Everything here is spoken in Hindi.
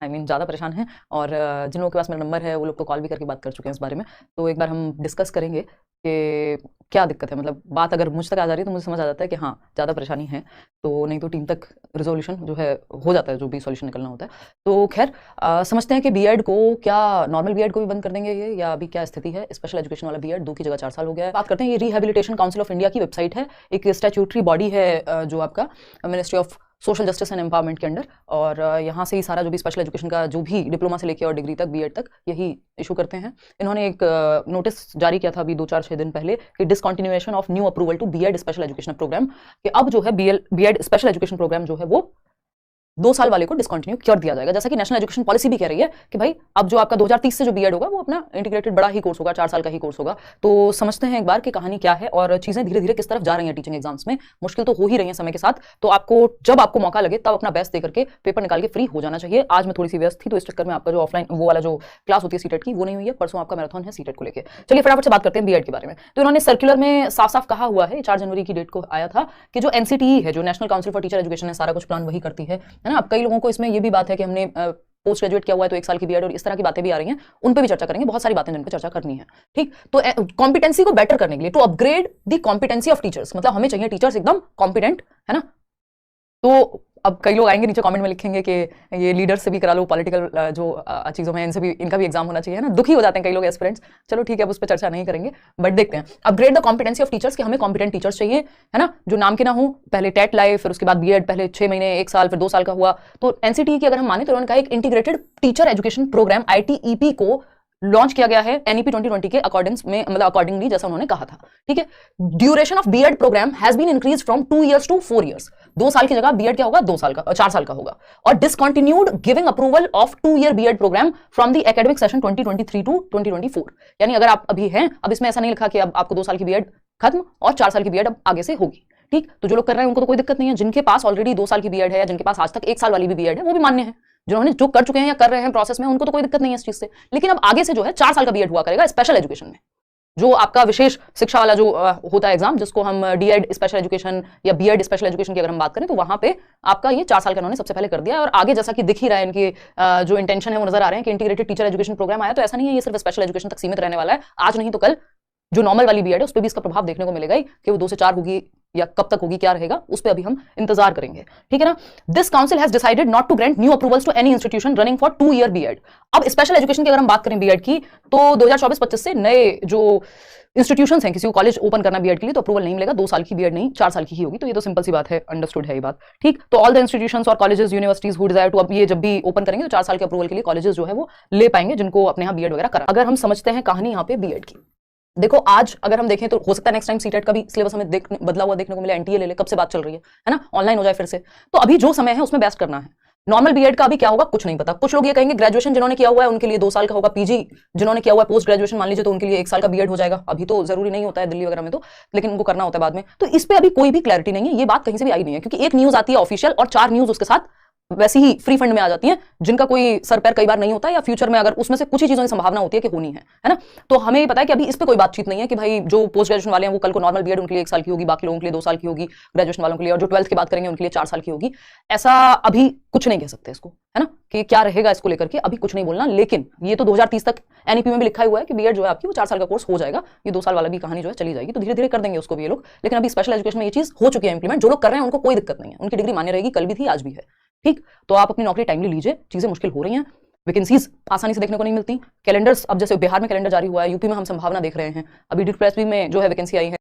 ज़्यादा परेशान हैं, और जिन लोगों के पास मेरा नंबर है वो लोग तो कॉल भी करके बात कर चुके हैं इस बारे में। तो एक बार हम डिस्कस करेंगे कि क्या दिक्कत है, मतलब बात अगर मुझ तक आ जा रही है तो मुझे समझ आ जाता है कि हाँ ज़्यादा परेशानी है, तो नहीं तो टीम तक रिजोल्यूशन जो है हो जाता है, जो भी सॉल्यूशन निकलना होता है। तो खैर समझते हैं कि बीएड को क्या नॉर्मल बीएड को भी बंद कर देंगे ये, या अभी क्या स्थिति है। स्पेशल एजुकेशन वाला बीएड 2 की जगह 4 साल हो गया है। बात करते हैं, ये रिहेबिलिटेशन काउंसिल ऑफ इंडिया की वेबसाइट है, एक स्टैट्यूटरी बॉडी है जो आपका ministry of social justice and empowerment के अंडर, और यहाँ से ही सारा जो भी स्पेशल एजुकेशन का जो भी डिप्लोमा से लेकर और डिग्री तक बीएड तक यही इशू करते हैं। इन्होंने एक नोटिस जारी किया था अभी 2-4-6 दिन पहले कि discontinuation of new approval to BEd special education program, कि अब जो है बीएड स्पेशल एजुकेशन प्रोग्राम जो है वो 2 साल वाले को डिसकंटिन्यू कर दिया जाएगा, जैसा कि नेशनल एजुकेशन पॉलिसी भी कह रही है कि भाई अब जो आपका 2030 से जो बीएड होगा वो अपना इंटीग्रेटेड बड़ा ही कोर्स होगा, 4 साल का ही कोर्स होगा। तो समझते हैं एक बार कि कहानी क्या है और चीजें धीरे धीरे किस तरफ जा रही हैं टीचिंग एग्जाम्स में। मुश्किल तो हो ही रही है समय के साथ, तो आपको जब आपको मौका लगे तब अपना बेस्ट देकर के पेपर निकाल के फ्री हो जाना चाहिए। आज मैं थोड़ी सी व्यस्त थी तो इस चक्कर में आपका जो ऑफलाइन वो वाला जो क्लास होती है सीटेट की वो नहीं हुई है, परसों आपका मैराथन है सीटेट को लेकर। चलिए फटाफट से बात करते हैं बीएड के बारे में। तो इन्होंने सर्कुलर में साफ साफ कहा हुआ है, 4 जनवरी की डेट को आया था, कि जो एनसीटीई है, जो national council for teacher education है, सारा कुछ प्लान वही करती है ना। अब कई लोगों को इसमें ये भी बात है कि हमने पोस्ट ग्रेजुएट किया हुआ है तो 1 साल की बीएड और इस तरह की बातें भी आ रही हैं, उन पे भी चर्चा करेंगे। बहुत सारी बातें जिन पे चर्चा करनी है, ठीक। तो कॉम्पिटेंसी को बेटर करने के लिए, to upgrade the competency of teachers, मतलब हमें चाहिए टीचर्स एकदम कॉम्पिटेंट, है ना। तो अब कई लोग आएंगे नीचे कमेंट में लिखेंगे कि ये लीडर्स से भी करा लो, पॉलिटिकल जो चीज़ों में इनसे भी, इनका भी एग्जाम होना चाहिए, है ना। दुखी हो जाते हैं कई लोग एस्पिरेंट्स। चलो ठीक है, अब उस पर चर्चा नहीं करेंगे, बट देखते हैं। Upgrade the competency of teachers, कि हमें कॉम्पिटेंट टीचर्स चाहिए, है ना, जो नाम के ना हो। पहले टेट लाए, फिर उसके बाद बीएड, पहले 6 महीने 1 साल, फिर 2 साल का हुआ। तो एनसीटीई की अगर हम माने तो उन्होंने कहा एक integrated teacher education program ITEP को लॉन्च किया गया है NEP 2020 के अकॉर्डिंग्स में, मतलब अकॉर्डिंगली जैसा उन्होंने कहा था, ठीक है। Duration of BEd program has been increase from 2 years to 4 years। 2 साल की जगह बीएड क्या होगा, 2 साल का, 4 साल का होगा। और discontinued giving approval of 2 year BEd program from the academic session 2023 to 2024। यानी अगर आप अभी हैं, अब इसमें ऐसा नहीं लिखा कि अब आपको 2 साल की बीएड खत्म और 4 साल की बीएड अब आगे से होगी, ठीक। तो जो लोग कर रहे हैं उनको तो कोई दिक्कत नहीं है। जिनके पास ऑलरेडी 2 साल की बीएड है या जिनके पास आज तक 1 साल वाली भी बीएड है, वो भी मान्य है। जिन्होंने जो कर चुके हैं या कर रहे हैं प्रोसेस में, उनको तो कोई दिक्कत नहीं है इस चीज से। लेकिन अब आगे से जो है 4 साल का बीएड हुआ करेगा स्पेशल एजुकेशन में, जो आपका विशेष शिक्षा वाला जो होता है एग्जाम, जिसको हम डीएड स्पेशल एजुकेशन या बीएड स्पेशल एजुकेशन की अगर हम बात करें, तो वहां पे आपका ये 4 साल का उन्होंने सबसे पहले कर दिया है। और आगे जैसा कि दिख ही रहा है, इनकी जो इंटेंशन है वो नजर आ रहे हैं कि इंटीग्रेटेड टीचर एजुकेशन प्रोग्राम आया, तो ऐसा नहीं है ये सिर्फ स्पेशल एजुकेशन तक सीमित रहने वाला है। आज नहीं तो कल जो नॉर्मल वाली बीएड है उस पर भी इसका प्रभाव देखने को मिलेगा ही, कि वो 2 से 4 होगी या कब तक होगी, क्या रहेगा, उस पर अभी हम इंतजार करेंगे, ठीक है ना। This council has decided not to grant new approvals to any institution running for 2 year BEd. अब स्पेशल एजुकेशन की अगर हम बात करें बीएड की, तो 2024-25 से नए जो इंस्टीट्यूशंस हैं, किसी को कॉलेज ओपन करना बीएड के लिए, तो अप्रूवल नहीं मिलेगा। 2 साल की बीएड नहीं, 4 साल की ही होगी। तो ये तो सिंपल सी बात है, अंडरस्टूड है ये बात, ठीक। तो ऑल द इंस्टीट्यूशंस और colleges, universities who desire to, अब ये जब भी ओपन करेंगे तो 4 साल के अप्रूवल के लिए कॉलेजेस जो है वो ले पाएंगे, जिनको अपने यहाँ बीएड वगैरह करा। अगर हम समझते हैं कहानी यहाँ पे बीएड की, देखो आज अगर हम देखें तो हो सकता है नेक्स्ट टाइम सीटेट का भी सिलेबस हमें बदला हुआ देखने को मिले। एनटीए ले ले, कब से बात चल रही है ना, ऑनलाइन हो जाए फिर से। तो अभी जो समय है उसमें बेस्ट करना है। नॉर्मल बीएड का अभी क्या होगा कुछ नहीं पता। कुछ लोग ये कहेंगे ग्रेजुएशन जिन्होंने किया हुआ है उनके लिए 2 साल का होगा, पीजी जिन्होंने किया हुआ है पोस्ट ग्रेजुएशन मान लीजिए, तो उनके लिए 1 साल का बीएड हो जाएगा। अभी तो जरूरी नहीं होता है दिल्ली वगैरह में तो, लेकिन उनको करना होता है बाद में। तो इस पे अभी कोई भी क्लैरिटी नहीं है, ये बात कहीं से भी आई नहीं है, क्योंकि एक न्यूज आती है ऑफिशियल और 4 न्यूज उसके साथ वैसे ही फ्री फंड में आ जाती हैं, जिनका कोई सर पैर कई बार नहीं होता, या फ्यूचर में अगर उसमें से कुछ ही चीजों की संभावना होती है कि होनी है ना। तो हमें पता है कि अभी इस पे कोई बातचीत नहीं है कि भाई जो पोस्ट ग्रेजुएशन वाले हैं वो कल को नॉर्मल बीएड उनके लिए 1 साल की होगी, बाकी लोगों के लिए 2 साल की होगी, ग्रेजुएशन वालों के लिए, और जो 12th की बात करेंगे उनके लिए 4 साल की होगी। ऐसा अभी कुछ नहीं कह सकते इसको, है ना, कि क्या रहेगा इसको लेकर के अभी कुछ नहीं बोलना। लेकिन ये तो 2030 तक एनईपी में भी लिखा हुआ है कि बीएड जो है आपकी वो 4 साल का कोर्स हो जाएगा। ये 2 साल वाला भी कहानी जो है चली जाएगी, तो धीरे धीरे कर देंगे उसको भी ये लोग। लेकिन अभी स्पेशल एजुकेशन में ये चीज हो चुकी है इंप्लीमेंट, जो लोग कर रहे हैं उनको कोई दिक्कत नहीं है, उनकी डिग्री मान्य रहेगी, कल भी थी आज भी है, ठीक। तो आप अपनी नौकरी टाइमली लीजिए, चीजें मुश्किल हो रही हैं, वैकेंसीज आसानी से देखने को नहीं मिलती। कैलेंडर्स अब जैसे बिहार में कैलेंडर जारी हुआ है, यूपी में हम संभावना देख रहे हैं, अभी डिप्रेस में जो है वैकेंसी आई है।